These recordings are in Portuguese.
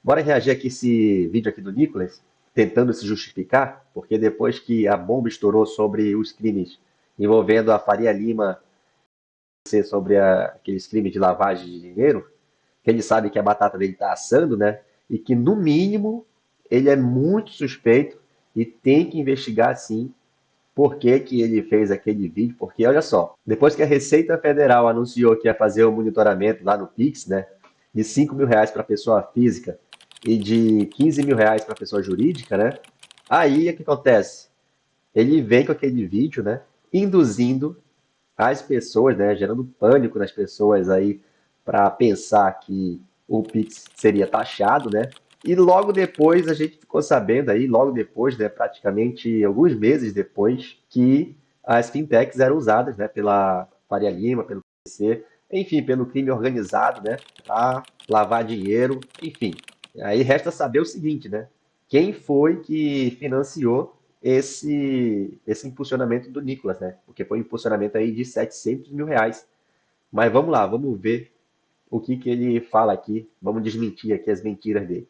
Bora reagir aqui esse vídeo aqui do Nicolas, tentando se justificar, porque depois que a bomba estourou sobre os crimes envolvendo a Faria Lima, sobre aqueles crimes de lavagem de dinheiro, que ele sabe que a batata dele está assando, né? E que, no mínimo, ele é muito suspeito e tem que investigar, sim, por que que ele fez aquele vídeo. Porque, olha só, depois que a Receita Federal anunciou que ia fazer o monitoramento lá no Pix, né? De R$ 5.000 para pessoa física e de R$ 15.000 para pessoa jurídica, né? Aí, o que acontece? Ele vem com aquele vídeo, né? Induzindo as pessoas, né, gerando pânico nas pessoas aí para pensar que o Pix seria taxado, né? E logo depois a gente ficou sabendo aí, logo depois, né, praticamente alguns meses depois, que as fintechs eram usadas, né, pela Faria Lima, pelo PCC, enfim, pelo crime organizado, né, para lavar dinheiro, enfim. Aí resta saber o seguinte, né? Quem foi que financiou esse impulsionamento do Nicolas, né? Porque foi um impulsionamento aí de R$ 700.000. Mas vamos lá, vamos ver o que que ele fala aqui. Vamos desmentir aqui as mentiras dele.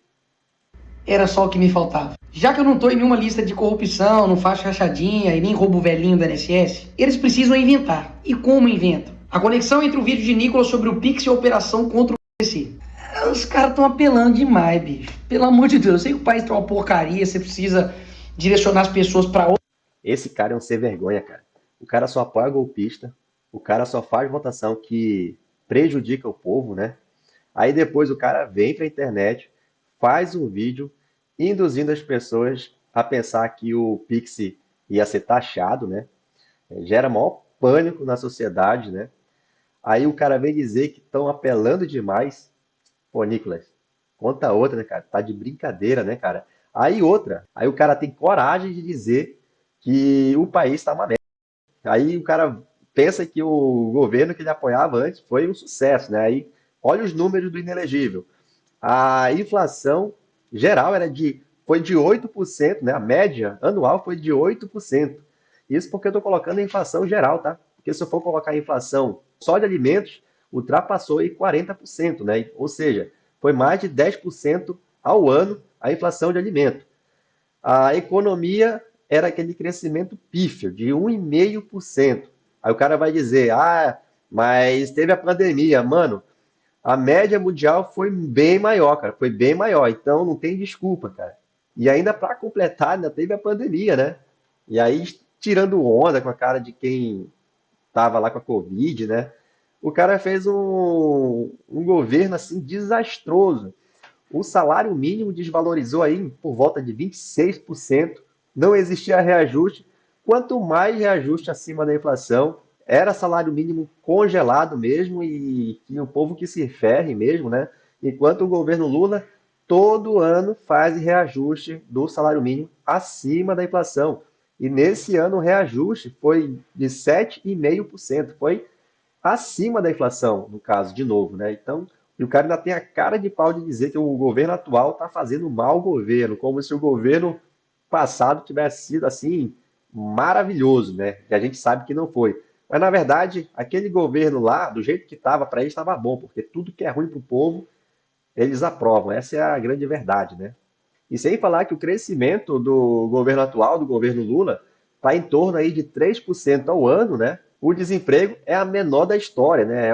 Era só o que me faltava. Já que eu não tô em nenhuma lista de corrupção, não faço rachadinha e nem roubo velhinho do INSS, eles precisam inventar. E como inventam? A conexão entre o vídeo de Nicolas sobre o Pix e a operação contra o PC. Os caras estão apelando demais, bicho. Pelo amor de Deus, eu sei que o país tá uma porcaria, você precisa direcionar as pessoas para outro. Esse cara é um sem vergonha, cara. O cara só apoia golpista, o cara só faz votação que prejudica o povo, né? Aí depois o cara vem pra internet, faz um vídeo induzindo as pessoas a pensar que o Pix ia ser taxado, né? Gera maior pânico na sociedade, né? Aí o cara vem dizer que estão apelando demais. Pô, Nicolas, conta outra, né, cara? Tá de brincadeira, né, cara? Aí outra. Aí o cara tem coragem de dizer que o país tá uma merda. Aí o cara pensa que o governo que ele apoiava antes foi um sucesso, né? Aí olha os números do inelegível. A inflação geral foi de 8%, né? A média anual foi de 8%. Isso porque eu estou colocando a inflação geral, tá? Porque se eu for colocar a inflação só de alimentos, ultrapassou aí 40%, né? Ou seja, foi mais de 10% ao ano a inflação de alimento. A economia era aquele crescimento pífio de 1,5%. Aí o cara vai dizer, mas teve a pandemia. Mano, a média mundial foi bem maior, cara. Foi bem maior. Então não tem desculpa, cara. E ainda para completar, ainda teve a pandemia, né? E aí, tirando onda com a cara de quem tava lá com a Covid, né? O cara fez um governo assim desastroso. O salário mínimo desvalorizou aí por volta de 26%. Não existia reajuste. Quanto mais reajuste acima da inflação, era salário mínimo congelado mesmo e o povo que se ferre mesmo, né? Enquanto o governo Lula todo ano faz reajuste do salário mínimo acima da inflação. E nesse ano o reajuste foi de 7,5%. Foi acima da inflação, no caso, de novo, né? Então, e o cara ainda tem a cara de pau de dizer que o governo atual está fazendo mal governo, como se o governo passado tivesse sido assim maravilhoso, né? E a gente sabe que não foi. Mas na verdade, aquele governo lá, do jeito que estava para eles, estava bom, porque tudo que é ruim para o povo, eles aprovam. Essa é a grande verdade, né? E sem falar que o crescimento do governo atual, do governo Lula, está em torno aí de 3% ao ano, né? O desemprego é a menor da história, né?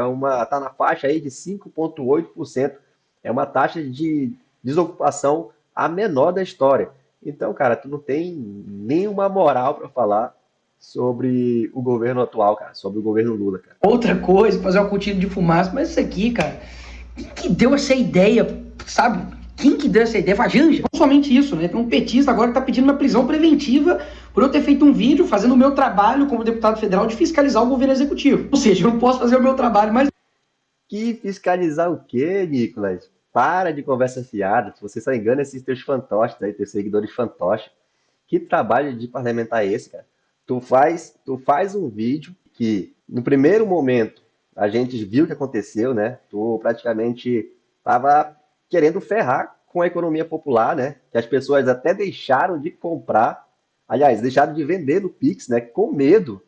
Tá na faixa aí de 5,8%. É uma taxa de desocupação a menor da história. Então, cara, tu não tem nenhuma moral para falar sobre o governo atual, cara, sobre o governo Lula, cara. Outra coisa, fazer uma cortina de fumaça, mas isso aqui, cara, quem que deu essa ideia, sabe? Quem que deu essa ideia? Foi a Janja. Não somente isso, né? Tem um petista agora que tá pedindo uma prisão preventiva por eu ter feito um vídeo fazendo o meu trabalho como deputado federal de fiscalizar o governo executivo. Ou seja, eu não posso fazer o meu trabalho, mas Que fiscalizar o quê, Nicolas? Para de conversa fiada. Você só engana esses teus fantoches aí, teus seguidores fantoches. Que trabalho de parlamentar é esse, cara? Tu faz um vídeo que, no primeiro momento, a gente viu o que aconteceu, né? Tu praticamente tava querendo ferrar com a economia popular, né? Que as pessoas até deixaram de comprar, aliás, deixaram de vender no Pix, né? Com medo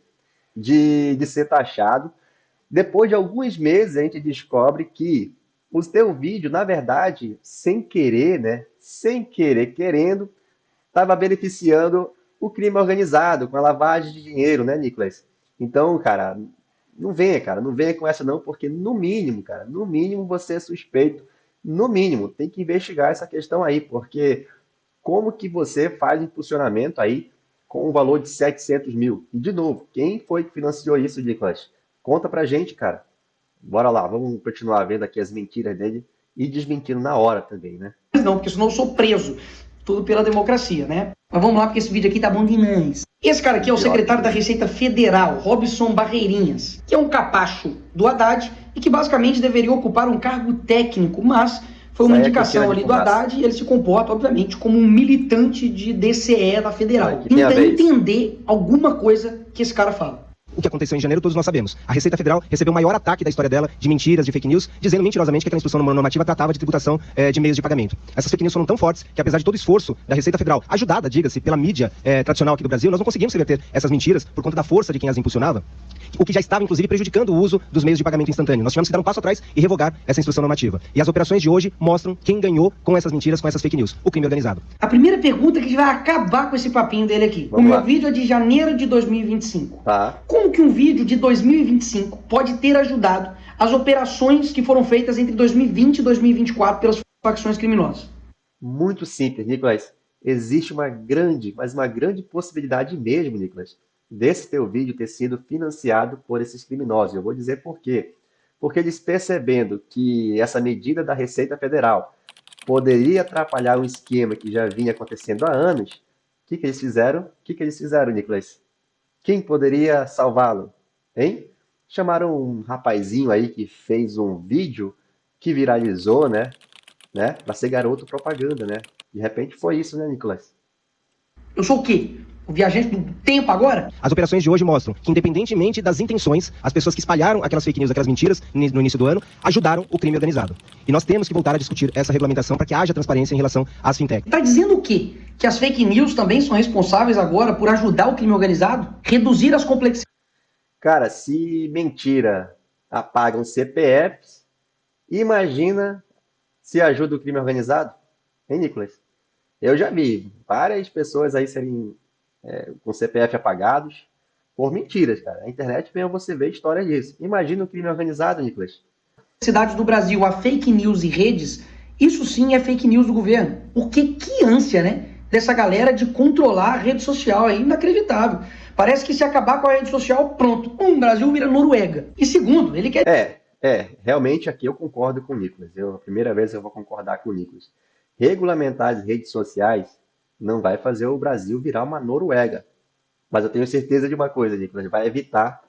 de ser taxado. Depois de alguns meses, a gente descobre que O teu vídeo, na verdade, sem querer, né? Sem querer, querendo, estava beneficiando o crime organizado com a lavagem de dinheiro, né, Nicolas? Então, cara, não venha, cara, não venha com essa não, porque no mínimo, cara, no mínimo você é suspeito, no mínimo, tem que investigar essa questão aí, porque como que você faz impulsionamento aí com um valor de 700 mil? E, de novo, quem foi que financiou isso, Nicolas? Conta pra gente, cara. Bora lá, vamos continuar vendo aqui as mentiras dele e desmentindo na hora também, né? Não, porque senão eu sou preso. Tudo pela democracia, né? Mas vamos lá, porque esse vídeo aqui tá bom demais. Esse cara aqui é o Pior que secretário da mesmo. Receita Federal, Robson Barreirinhas, que é um capacho do Haddad e que basicamente deveria ocupar um cargo técnico, mas foi Isso uma aí é cortina indicação de ali do fumaça. Haddad e ele se comporta, obviamente, como um militante de DCE da Olha, Federal. que tem a Tenta ver isso. entender alguma coisa que esse cara fala. O que aconteceu em janeiro, todos nós sabemos. A Receita Federal recebeu o maior ataque da história dela de mentiras, de fake news, dizendo mentirosamente que aquela instrução normativa tratava de tributação de meios de pagamento. Essas fake news foram tão fortes que, apesar de todo o esforço da Receita Federal, ajudada, diga-se, pela mídia tradicional aqui do Brasil, nós não conseguimos reverter essas mentiras por conta da força de quem as impulsionava, o que já estava, inclusive, prejudicando o uso dos meios de pagamento instantâneo. Nós tivemos que dar um passo atrás e revogar essa instrução normativa. E as operações de hoje mostram quem ganhou com essas mentiras, com essas fake news: o crime organizado. A primeira pergunta que vai acabar com esse papinho dele aqui. Vamos O meu lá. vídeo é de janeiro de 2025. Tá. Como que um vídeo de 2025 pode ter ajudado as operações que foram feitas entre 2020 e 2024 pelas facções criminosas? Muito simples, Nicolas. Existe uma grande, mas uma grande possibilidade mesmo, Nicolas, desse teu vídeo ter sido financiado por esses criminosos. Eu vou dizer por quê. Porque eles percebendo que essa medida da Receita Federal poderia atrapalhar um esquema que já vinha acontecendo há anos, o que que eles fizeram? O que que eles fizeram, Nicolas? Quem poderia salvá-lo? Hein? Chamaram um rapazinho aí que fez um vídeo que viralizou, né? Para ser garoto propaganda, né? De repente foi isso, né, Nicolas? Eu sou o quê? O viajante do tempo agora? As operações de hoje mostram que, independentemente das intenções, as pessoas que espalharam aquelas fake news, aquelas mentiras no início do ano, ajudaram o crime organizado. E nós temos que voltar a discutir essa regulamentação para que haja transparência em relação às fintechs. Tá dizendo o quê? Que as fake news também são responsáveis agora por ajudar o crime organizado? Reduzir as complexidades? Cara, se mentira apagam CPFs, imagina se ajuda o crime organizado? Hein, Nicolas? Eu já vi várias pessoas aí serem com CPF apagados por mentiras, cara. A internet mesmo você vê história disso. Imagina o crime organizado, Nicolas. Cidades do Brasil a fake news e redes, isso sim é fake news do governo. Porque que ânsia, né? Dessa galera de controlar a rede social, é inacreditável. Parece que se acabar com a rede social, pronto, o Brasil vira Noruega. E segundo, ele quer Realmente aqui eu concordo com o Nicolas. A primeira vez eu vou concordar com o Nicolas. Regulamentar as redes sociais não vai fazer o Brasil virar uma Noruega. Mas eu tenho certeza de uma coisa, Nicolas, vai evitar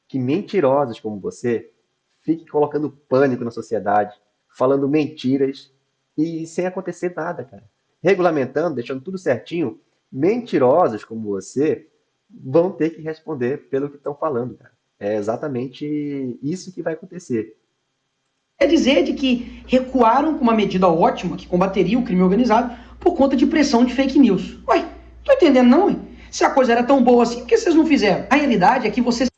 que mentirosos como você fiquem colocando pânico na sociedade, falando mentiras e sem acontecer nada, cara. Regulamentando, deixando tudo certinho, mentirosos como você vão ter que responder pelo que estão falando, cara. É exatamente isso que vai acontecer. dizer de que recuaram com uma medida ótima que combateria o crime organizado por conta de pressão de fake news. Ué, tô entendendo não, ué? Se a coisa era tão boa assim, por que vocês não fizeram? A realidade é que vocês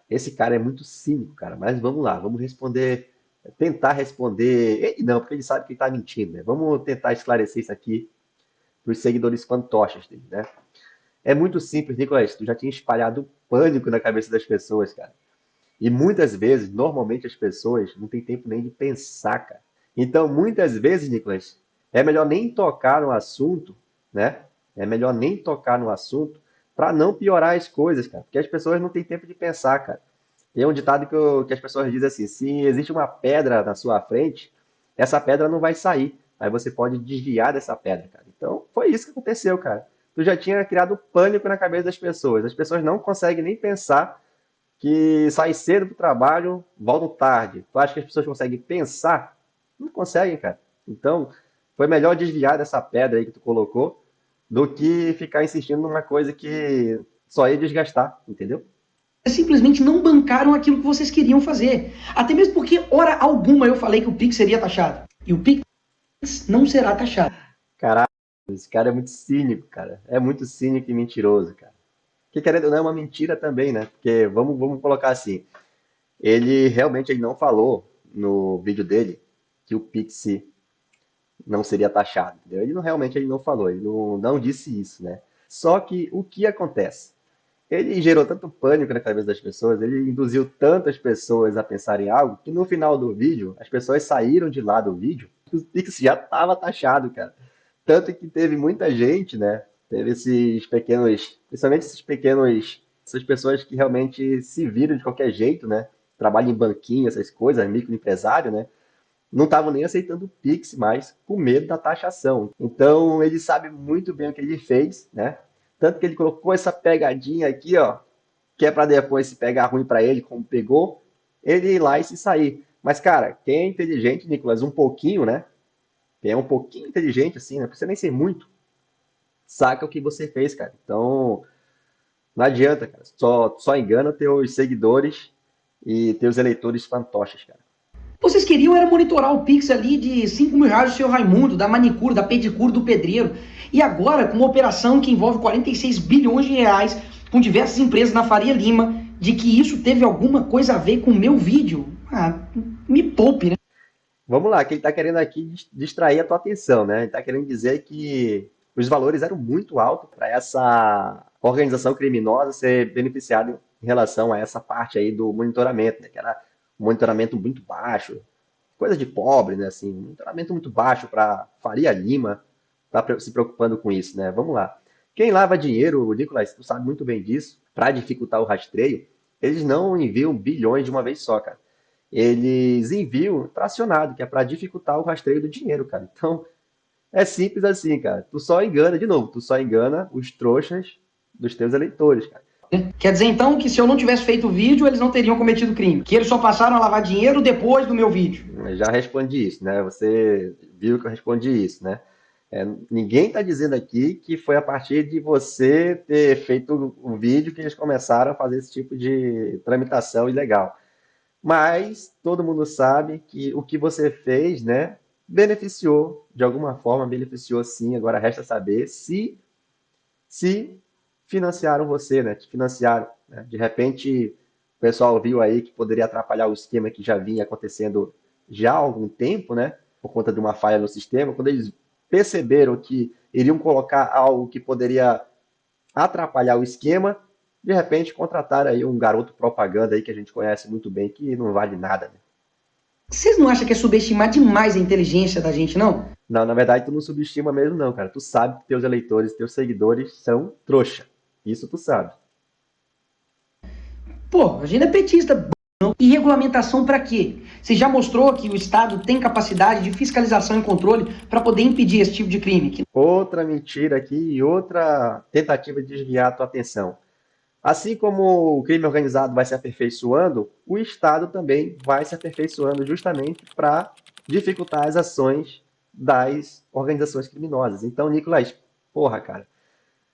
Esse cara é muito cínico, cara. Mas vamos lá, vamos responder, tentar responder. Ele não, porque ele sabe que ele está mentindo, né? Vamos tentar esclarecer isso aqui para os seguidores fantoches dele, né? É muito simples, Nicolas. Tu já tinha espalhado pânico na cabeça das pessoas, cara. E muitas vezes, normalmente as pessoas não têm tempo nem de pensar, cara. Então, muitas vezes, Nicolas, é melhor nem tocar no assunto, né? É melhor nem tocar no assunto para não piorar as coisas, cara. Porque as pessoas não têm tempo de pensar, cara. Tem um ditado que as pessoas dizem assim: se existe uma pedra na sua frente, essa pedra não vai sair. Aí você pode desviar dessa pedra, cara. Então, foi isso que aconteceu, cara. Tu já tinha criado pânico na cabeça das pessoas. As pessoas não conseguem nem pensar que saem cedo do trabalho, voltam tarde. Tu acha que as pessoas conseguem pensar? Não conseguem, cara. Então, foi melhor desviar dessa pedra aí que tu colocou do que ficar insistindo numa coisa que só ia desgastar, entendeu? simplesmente não bancaram aquilo que vocês queriam fazer. Até mesmo porque, hora alguma, eu falei que o Pix seria taxado. E o Pix não será taxado. Caralho, esse cara é muito cínico, cara. É muito cínico e mentiroso, cara. Que querendo ou não é uma mentira também, né? Porque vamos colocar assim, ele realmente ele não falou no vídeo dele que o Pix não seria taxado, entendeu? Realmente ele não falou, ele não disse isso, né? Só que o que acontece? Ele gerou tanto pânico na cabeça das pessoas, ele induziu tantas pessoas a pensar em algo, que no final do vídeo, as pessoas saíram de lá do vídeo, e o Pix já estava taxado, cara. Tanto que teve muita gente, né? Teve esses pequenos, principalmente essas pessoas que realmente se viram de qualquer jeito, né? Trabalham em banquinho, essas coisas, microempresário, né? Não estavam nem aceitando o Pix mais, com medo da taxação. Então, ele sabe muito bem o que ele fez, né? Tanto que ele colocou essa pegadinha aqui, ó, que é para depois se pegar ruim para ele, como pegou, ele ir lá e se sair. Mas, cara, quem é inteligente, Nicolas, um pouquinho, né? Quem é um pouquinho inteligente, assim, né? Não precisa nem ser muito, saca o que você fez, cara. Então, não adianta, cara. Só engana teus seguidores e teus eleitores fantoches, cara. Vocês queriam era monitorar o Pix ali de 5 mil reais do seu Raimundo, da manicure, da pedicure, do pedreiro. E agora, com uma operação que envolve 46 bilhões de reais, com diversas empresas na Faria Lima, de que isso teve alguma coisa a ver com o meu vídeo? Ah, me poupe, né? Vamos lá, que ele está querendo aqui distrair a tua atenção, né? Ele está querendo dizer que os valores eram muito altos para essa organização criminosa ser beneficiada em relação a essa parte aí do monitoramento, né? Que era um monitoramento muito baixo, coisa de pobre, né? Assim, um monitoramento muito baixo para Faria Lima, tá se preocupando com isso, né? Vamos lá. Quem lava dinheiro, Nicolas, tu sabe muito bem disso, para dificultar o rastreio, eles não enviam bilhões de uma vez só, cara. Eles enviam fracionado, que é para dificultar o rastreio do dinheiro, cara. Então, é simples assim, cara. Tu só engana, de novo, tu só engana os trouxas dos teus eleitores, cara. Quer dizer então que se eu não tivesse feito o vídeo, eles não teriam cometido crime. Que eles só passaram a lavar dinheiro depois do meu vídeo. Eu já respondi isso, né? Você viu que eu respondi isso, né? Ninguém está dizendo aqui que foi a partir de você ter feito o vídeo que eles começaram a fazer esse tipo de tramitação ilegal. Mas todo mundo sabe que o que você fez, né, beneficiou, de alguma forma beneficiou sim. Agora resta saber se financiaram você, né? Te financiaram, né? De repente, o pessoal viu aí que poderia atrapalhar o esquema que já vinha acontecendo já há algum tempo, né? Por conta de uma falha no sistema. Quando eles perceberam que iriam colocar algo que poderia atrapalhar o esquema, de repente contrataram aí um garoto propaganda aí que a gente conhece muito bem, que não vale nada, né? Vocês não acham que é subestimar demais a inteligência da gente, não? Não, na verdade, tu não subestima mesmo, não, cara. Tu sabe que teus eleitores, teus seguidores são trouxa. Isso tu sabe. Pô, a gente é petista, não. E regulamentação para quê? Você já mostrou que o Estado tem capacidade de fiscalização e controle para poder impedir esse tipo de crime. Outra mentira aqui e outra tentativa de desviar a tua atenção. Assim como o crime organizado vai se aperfeiçoando, o Estado também vai se aperfeiçoando justamente para dificultar as ações das organizações criminosas. Então, Nicolas, porra, cara.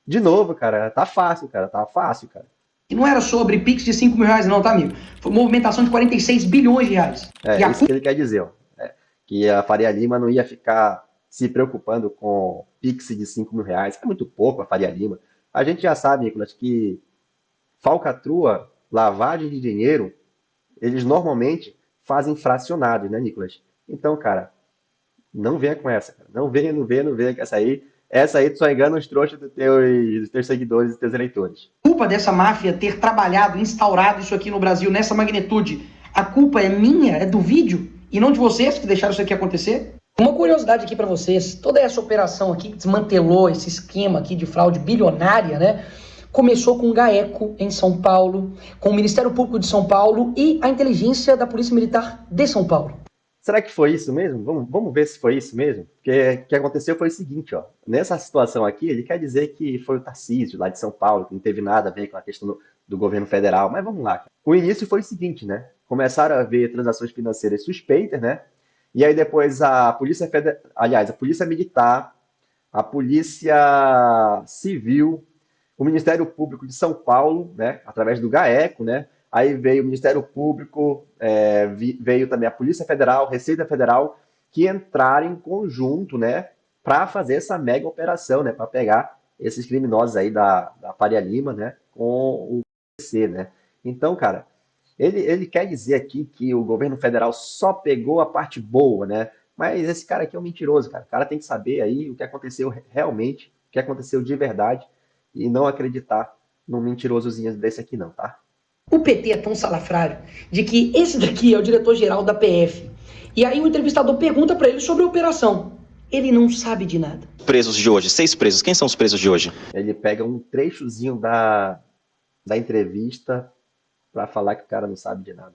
De novo, cara, tá fácil, cara. Tá fácil, cara. E não era sobre Pix de 5 mil reais, não, tá, amigo? Foi movimentação de 46 bilhões de reais. E É a isso que ele quer dizer, ó. Que a Faria Lima não ia ficar se preocupando com Pix de 5 mil reais. É muito pouco a Faria Lima. A gente já sabe, Nicolas, que falcatrua, lavagem de dinheiro, eles normalmente fazem fracionados, né, Nicolas? Então, cara, não venha com essa, cara. Não venha com essa aí tu só engana os trouxas dos teus seguidores e dos teus eleitores. culpa dessa máfia ter trabalhado, instaurado isso aqui no Brasil nessa magnitude, a culpa é minha, é do vídeo, e não de vocês que deixaram isso aqui acontecer? Uma curiosidade aqui para vocês, toda essa operação aqui que desmantelou esse esquema aqui de fraude bilionária, né? Começou com o GAECO em São Paulo, com o Ministério Público de São Paulo e a inteligência da Polícia Militar de São Paulo. Será que foi isso mesmo? Vamos ver se foi isso mesmo? Porque o que aconteceu foi o seguinte, ó. Nessa situação aqui, ele quer dizer que foi o Tarcísio, lá de São Paulo, que não teve nada a ver com a questão do governo federal. Mas vamos lá. O início foi o seguinte, né? Começaram a haver transações financeiras suspeitas, né? E aí depois a Polícia Federal, aliás, a Polícia Militar, a Polícia Civil, o Ministério Público de São Paulo, né? Através do GAECO, né? Aí veio o Ministério Público, veio também a Polícia Federal, Receita Federal, que entraram em conjunto, né, para fazer essa mega operação, né, para pegar esses criminosos aí da Faria Lima, né, com o PC, né. Então, cara, ele quer dizer aqui que o governo federal só pegou a parte boa, né, Mas esse cara aqui é um mentiroso, cara. O cara tem que saber aí o que aconteceu realmente, o que aconteceu de verdade, e não acreditar num mentirosozinho desse aqui não, tá? O PT é tão salafrário de que esse daqui é o diretor-geral da PF. E aí o entrevistador pergunta para ele sobre a operação. Ele não sabe de nada. Presos de hoje, 6 presos. Quem são os presos de hoje? Ele pega um trechozinho da entrevista pra falar que o cara não sabe de nada.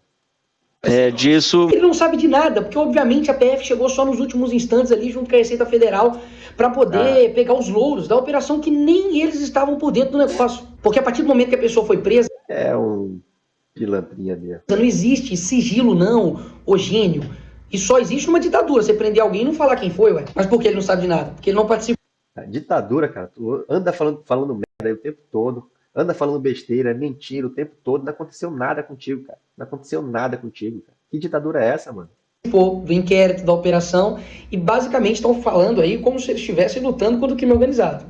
Disso. Ele não sabe de nada, porque obviamente a PF chegou só nos últimos instantes ali junto com a Receita Federal para poder pegar os louros da operação que nem eles estavam por dentro do negócio. Porque a partir do momento que a pessoa foi presa, É um pilantrinha mesmo. não existe sigilo não, ô gênio. E só existe uma ditadura, você prender alguém e não falar quem foi, ué. Mas por que ele não sabe de nada? Porque ele não participou. A ditadura, cara, tu anda falando merda aí o tempo todo, anda falando besteira, mentira o tempo todo, não aconteceu nada contigo, cara. Não aconteceu nada contigo, cara. Que ditadura é essa, mano? Do inquérito, da operação, e basicamente estão falando aí como se eles estivessem lutando contra o crime organizado.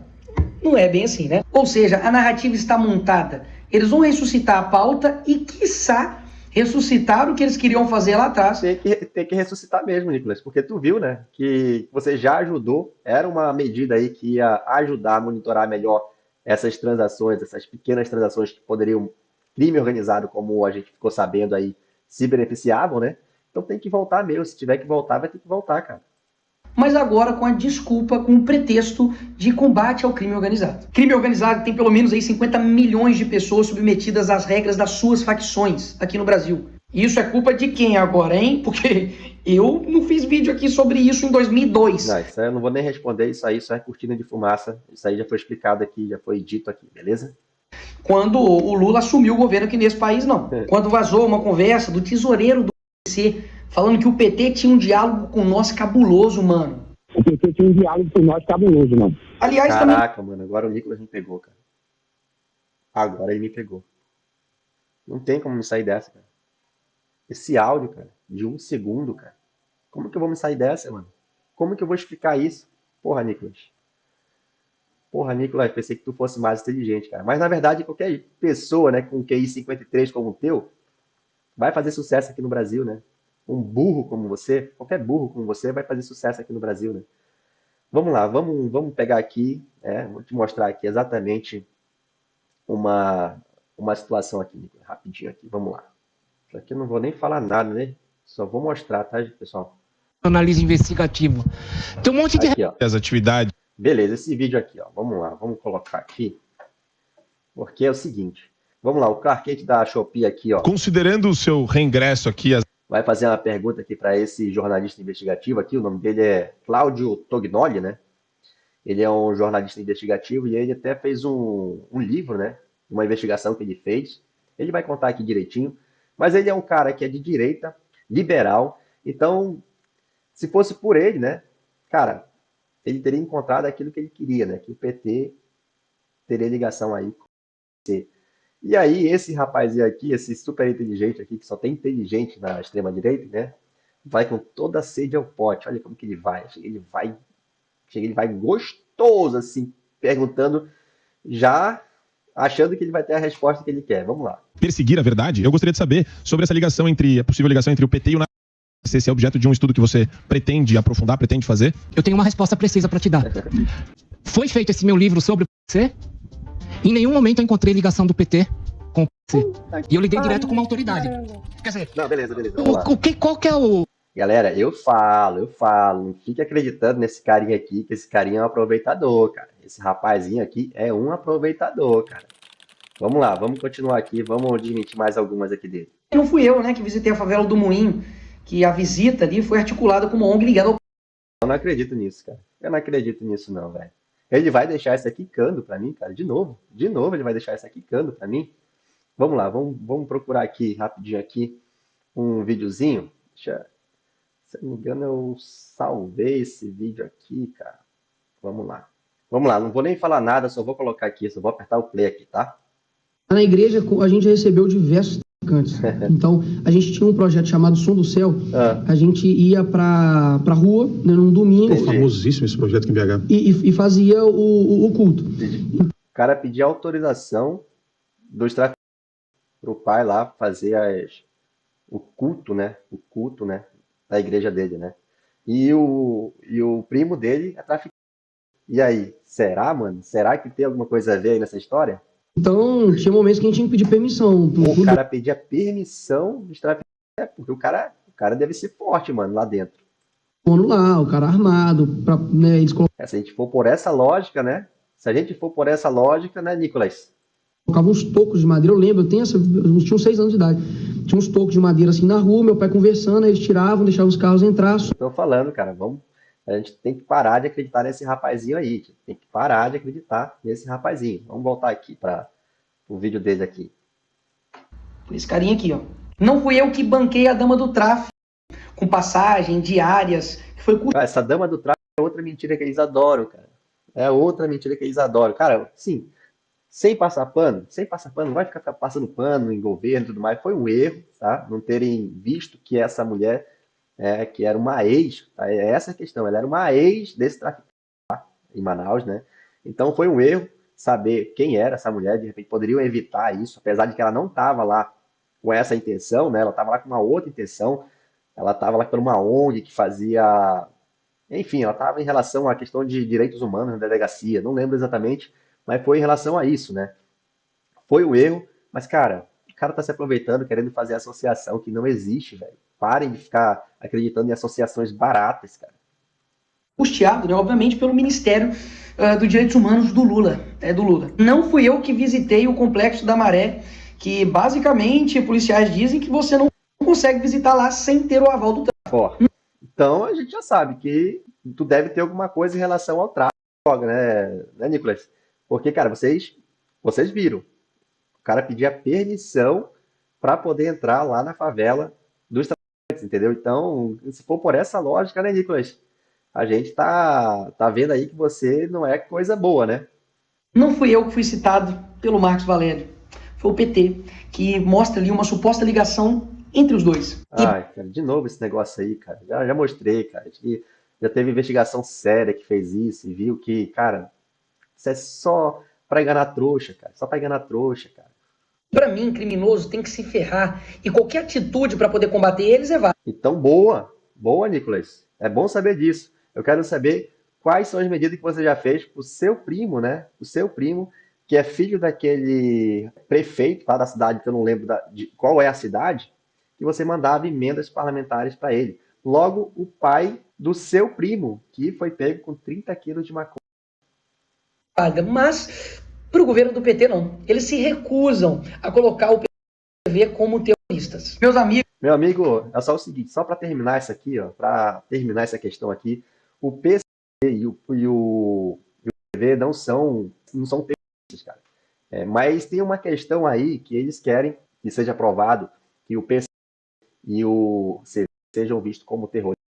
Não é bem assim, né? Ou seja, a narrativa está montada. Eles vão ressuscitar a pauta e, quiçá, ressuscitar o que eles queriam fazer lá atrás. Tem que ressuscitar mesmo, Nicolas, porque tu viu, né, que você já ajudou, era uma medida aí que ia ajudar a monitorar melhor essas transações, essas pequenas transações que poderiam, crime organizado, como a gente ficou sabendo aí, se beneficiavam, né? Então tem que voltar mesmo, se tiver que voltar, vai ter que voltar, cara. Mas agora com a desculpa, com o pretexto de combate ao crime organizado. Crime organizado tem pelo menos aí 50 milhões de pessoas submetidas às regras das suas facções aqui no Brasil. E isso é culpa de quem agora, hein? Porque eu não fiz vídeo aqui sobre isso em 2002. Não, isso aí eu não vou nem responder, isso é cortina de fumaça, isso aí já foi explicado aqui, já foi dito aqui, beleza? Quando o Lula assumiu o governo aqui nesse país, não. Quando vazou uma conversa do tesoureiro do PC falando que o PT tinha um diálogo com nós cabuloso, mano. O PT tinha um diálogo com nós cabuloso, mano. Aliás, Caraca, mano, agora o Nicolas me pegou, cara. Agora ele me pegou. Não tem como me sair dessa, cara. Esse áudio, cara, de 1 segundo, cara. Como que eu vou me sair dessa, mano? Como que eu vou explicar isso? Porra, Nicolas. Porra, Nicolas, pensei que tu fosse mais inteligente, cara. Mas na verdade, qualquer pessoa, né, com QI 53 como o teu, vai fazer sucesso aqui no Brasil, né? Um burro como você, qualquer burro como você, vai fazer sucesso aqui no Brasil, né? Vamos lá, vamos pegar aqui, vou te mostrar aqui exatamente uma situação aqui, Nicolas, rapidinho aqui, vamos lá. Isso aqui eu não vou nem falar nada, né? Só vou mostrar, tá, pessoal? Análise investigativa. Tem um monte de Aqui, ó. As atividades. Beleza, esse vídeo aqui, ó. Vamos lá, vamos colocar aqui. Porque é o seguinte. Vamos lá, o Clark Kent da Shopee aqui, ó. Considerando o seu reingresso aqui, Vai fazer uma pergunta aqui para esse jornalista investigativo aqui. O nome dele é Cláudio Tognoli, né? Ele é um jornalista investigativo e ele até fez um livro, né? Uma investigação que ele fez. Ele vai contar aqui direitinho. Mas ele é um cara que é de direita, liberal. Então, se fosse por ele, né? Cara, ele teria encontrado aquilo que ele queria, né? Que o PT teria ligação aí com o PT. E aí, esse rapazinho aqui, esse super inteligente aqui, que só tem inteligente na extrema-direita, né? Vai com toda a sede ao pote. Olha como que ele vai. Ele vai gostoso, assim, perguntando, já achando que ele vai ter a resposta que ele quer. Vamos lá. perseguir a verdade, eu gostaria de saber sobre essa ligação a possível ligação entre o PT e o se esse é objeto de um estudo que você pretende aprofundar, pretende fazer. Eu tenho uma resposta precisa para te dar. Foi feito esse meu livro sobre o PC? Em nenhum momento eu encontrei ligação do PT com o PC. E eu lidei direto com uma autoridade. Quer dizer, Não, beleza. Vamos lá. qual que é o... Galera, eu falo. Não fique acreditando nesse carinha aqui, que esse carinha é um aproveitador, cara. Esse rapazinho aqui é um aproveitador, cara. Vamos lá, vamos continuar aqui, vamos desmentir mais algumas aqui dele. Não fui eu, né, que visitei a favela do Moinho, que a visita ali foi articulada com uma ONG ligada ao... Eu não acredito nisso, cara. Eu não acredito nisso não, velho. Ele vai deixar essa quicando pra mim, cara, de novo. De novo ele vai deixar essa quicando pra mim. Vamos lá, vamos procurar aqui, rapidinho aqui, um videozinho. Se eu não me engano, eu salvei esse vídeo aqui, cara. Vamos lá, não vou nem falar nada, só vou colocar aqui, só vou apertar o play aqui, tá? Na igreja a gente recebeu diversos traficantes. Então a gente tinha um projeto chamado Som do Céu. A gente ia pra rua, né, num domingo. Entendi. Famosíssimo esse projeto aqui em BH. E fazia o culto. O cara pedia autorização dos traficantes pro pai lá fazer o culto, né? Da igreja dele, né? e o primo dele é traficante. E aí, será, mano? Será que tem alguma coisa a ver aí nessa história? Então, tinha momentos que a gente tinha que pedir permissão O cara pedia permissão de traficante, porque o cara deve ser forte, mano, lá dentro. dono lá, o cara armado, né, eles Se a gente for por essa lógica, né? Se a gente for por essa lógica, né, Nicolas? colocavam uns tocos de madeira. Eu lembro, eu tinha uns 6 anos de idade. Tinha uns tocos de madeira assim na rua, meu pai conversando, aí eles tiravam, deixavam os carros entrar. Tô falando, cara, a gente tem que parar de acreditar nesse rapazinho aí. Tem que parar de acreditar nesse rapazinho. Vamos voltar aqui para o vídeo dele aqui. Esse carinha aqui, ó. Não fui eu que banquei a dama do tráfico, com passagem, diárias, que foi Essa dama do tráfico é outra mentira que eles adoram, cara. É outra mentira que eles adoram. Cara, sim, sem passar pano, não vai ficar passando pano em governo e tudo mais. Foi um erro, tá? Não terem visto que essa mulher, que era uma ex, tá? É essa a questão, ela era uma ex desse traficante em Manaus, né? Então foi um erro saber quem era essa mulher, de repente poderiam evitar isso, apesar de que ela não estava lá com essa intenção, né? Ela estava lá com uma outra intenção, ela estava lá por uma ONG que fazia, enfim, ela estava em relação à questão de direitos humanos na delegacia, não lembro exatamente, mas foi em relação a isso, né? Foi um erro, mas, cara, o cara tá se aproveitando, querendo fazer associação que não existe, velho. Parem de ficar acreditando em associações baratas, cara. custeado, né, obviamente, pelo Ministério dos Direitos Humanos do Lula, do Lula. Não fui eu que visitei o Complexo da Maré, que basicamente policiais dizem que você não consegue visitar lá sem ter o aval do tráfico. Ó, então a gente já sabe que tu deve ter alguma coisa em relação ao tráfico de droga, né, Nicolas? Porque, cara, vocês viram. O cara pedia permissão para poder entrar lá na favela dos traficantes, entendeu? Então, se for por essa lógica, né, Nicolas? A gente tá vendo aí que você não é coisa boa, né? Não fui eu que fui citado pelo Marcos Valério, foi o PT, que mostra ali uma suposta ligação entre os dois. Ai, cara, de novo esse negócio aí, cara. Já mostrei, cara. Que já teve investigação séria que fez isso e viu que, cara, isso é só pra enganar trouxa, cara. Só pra enganar trouxa, cara. Para mim, criminoso tem que se ferrar e qualquer atitude para poder combater eles é válida. Então, boa. Boa, Nicolas. É bom saber disso. Eu quero saber quais são as medidas que você já fez pro seu primo, né? O seu primo, que é filho daquele prefeito lá da cidade, que eu não lembro de qual é a cidade, que você mandava emendas parlamentares para ele. Logo, o pai do seu primo, que foi pego com 30 quilos de maconha. Mas para o governo do PT não. Eles se recusam a colocar o PV como terroristas. Meus amigos, Meu amigo, é só o seguinte, só para terminar isso aqui, ó, para terminar essa questão aqui, o PC e o PV não são terroristas, cara. Mas tem uma questão aí que eles querem que seja aprovado que o PC e o CV sejam vistos como terroristas,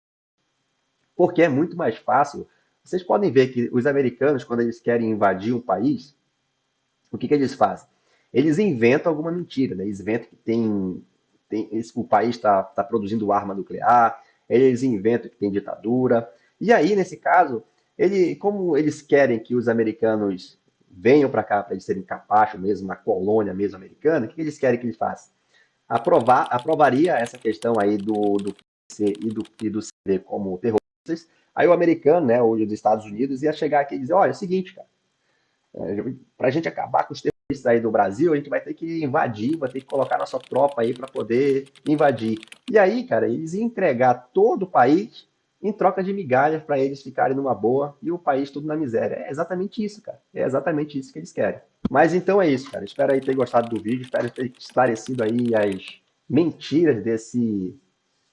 porque é muito mais fácil. Vocês podem ver que os americanos, quando eles querem invadir um país, o que eles fazem? Eles inventam alguma mentira, né? Eles inventam que o país está produzindo arma nuclear, eles inventam que tem ditadura. E aí, nesse caso, como eles querem que os americanos venham para cá para eles serem capachos mesmo, na colônia mesmo americana, o que eles querem que eles façam? Aprovaria essa questão aí do PC e do CV como terroristas, aí o americano, né, ou dos Estados Unidos, ia chegar aqui e dizer, olha, é o seguinte, cara, para a gente acabar com os terroristas aí do Brasil, a gente vai ter que invadir, vai ter que colocar nossa tropa aí para poder invadir. E aí, cara, eles iam entregar todo o país em troca de migalhas para eles ficarem numa boa e o país tudo na miséria. É exatamente isso, cara. É exatamente isso que eles querem. Mas então é isso, cara. Espero aí ter gostado do vídeo, espero ter esclarecido aí as mentiras desse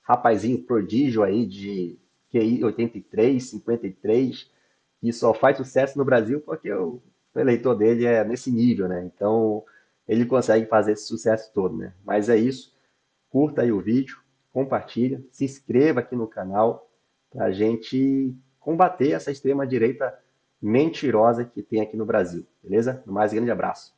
rapazinho prodígio aí de QI 83, 53, que só faz sucesso no Brasil porque o eleitor dele é nesse nível, né? Então ele consegue fazer esse sucesso todo, né? Mas é isso. Curta aí o vídeo, compartilha, se inscreva aqui no canal para a gente combater essa extrema-direita mentirosa que tem aqui no Brasil, beleza? No mais, grande abraço.